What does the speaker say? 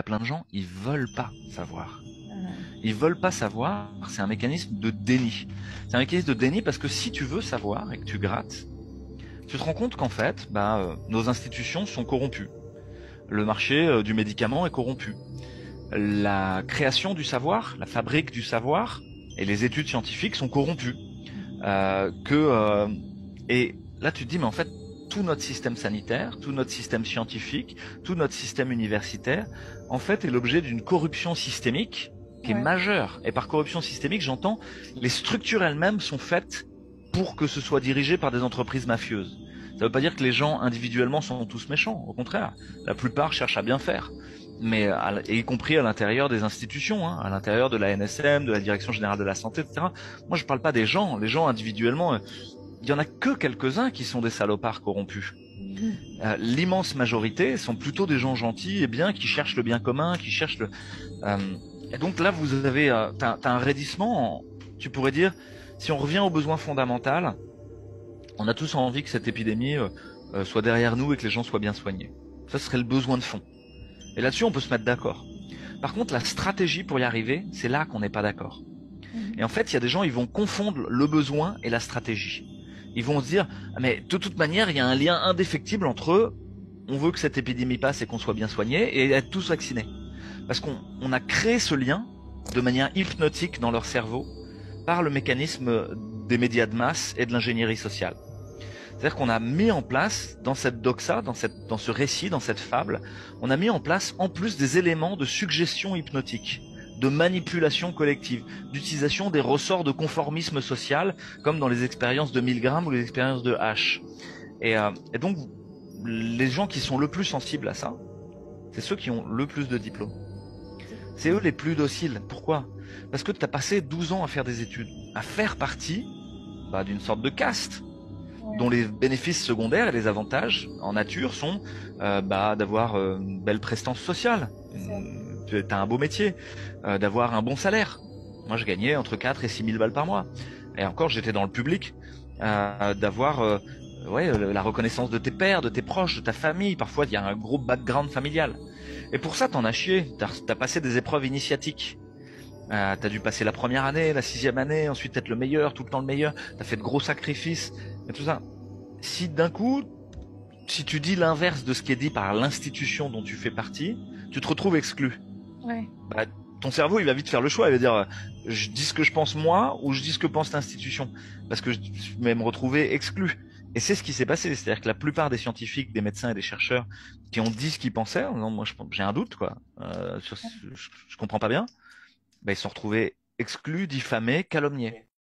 t'as plein de gens, ils veulent pas savoir. Mhm. Ils veulent pas savoir, c'est un mécanisme de déni. C'est un mécanisme de déni parce que si tu veux savoir et que tu grattes, tu te rends compte qu'en fait, nos institutions sont corrompues. Le marché du médicament est corrompu. La création du savoir, la fabrique du savoir et les études scientifiques sont corrompues. Que et là tu te dis mais en fait tout notre système sanitaire, tout notre système scientifique, tout notre système universitaire, en fait est l'objet d'une corruption systémique qui est Ouais. majeure. Et par corruption systémique, j'entends les structures elles-mêmes sont faites pour que ce soit dirigé par des entreprises mafieuses. Ça ne veut pas dire que les gens individuellement sont tous méchants, au contraire, la plupart cherchent à bien faire. Mais et y compris à l'intérieur des institutions, hein, à l'intérieur de la NSM, de la Direction générale de la santé, etc. Moi, je parle pas des gens. Les gens individuellement, il y en a que quelques-uns qui sont des salopards corrompus. Mhm. L'immense majorité sont plutôt des gens gentils et bien qui cherchent le bien commun, qui cherchent le. Euh, et donc là, vous avez, t'as un raidissement. Tu pourrais dire, si on revient aux besoins fondamentaux, on a tous envie que cette épidémie soit derrière nous et que les gens soient bien soignés. Ça serait le besoin de fond. Et là-dessus, on peut se mettre d'accord. Par contre, la stratégie pour y arriver, c'est là qu'on n'est pas d'accord. Et en Mhm. fait, il y a des gens, ils vont confondre le besoin et la stratégie. Ils vont se dire, ah, mais de toute manière, il y a un lien indéfectible entre on veut que cette épidémie passe et qu'on soit bien soigné et être tous vaccinés. Parce qu'on a créé ce lien de manière hypnotique dans leur cerveau par le mécanisme des médias de masse et de l'ingénierie sociale. C'est-à-dire qu'on a mis en place, dans cette doxa, dans ce récit, dans cette fable, on a mis en place, en plus des éléments de suggestion hypnotique, de manipulation collective, d'utilisation des ressorts de conformisme social, comme dans les expériences de Milgram ou les expériences de H. Et donc, les gens qui sont le plus sensibles à ça, c'est ceux qui ont le plus de diplômes. C'est eux les plus dociles. Pourquoi? Parce que tu as passé 12 ans à faire des études, à faire partie d'une sorte de caste dont Ouais. les bénéfices secondaires et les avantages en nature sont d'avoir une belle prestance sociale, C'est ça. tu as un beau métier, d'avoir un bon salaire. Moi, je gagnais entre 4 et 6 000 balles par mois. Et encore, j'étais dans le public, d'avoir la reconnaissance de tes pères, de tes proches, de ta famille. Parfois, il y a un gros background familial. Et pour ça, t'en as chié. T'as passé des épreuves initiatiques. T'as dû passer la première année, la sixième année, ensuite être le meilleur, tout le temps le meilleur. T'as fait de gros sacrifices et tout ça. Si d'un coup, si tu dis l'inverse de ce qui est dit par l'institution dont tu fais partie, tu te retrouves exclu. Ouais. Bah, ton cerveau, il va vite faire le choix. Il va dire, je dis ce que je pense moi ou je dis ce que pense l'institution. Parce que je vais me retrouver exclu. Et c'est ce qui s'est passé. C'est-à-dire que la plupart des scientifiques, des médecins et des chercheurs qui ont dit ce qu'ils pensaient, non, moi j'ai un doute, quoi. Je comprends pas bien. Bah, ils se sont retrouvés exclus, diffamés, calomniés.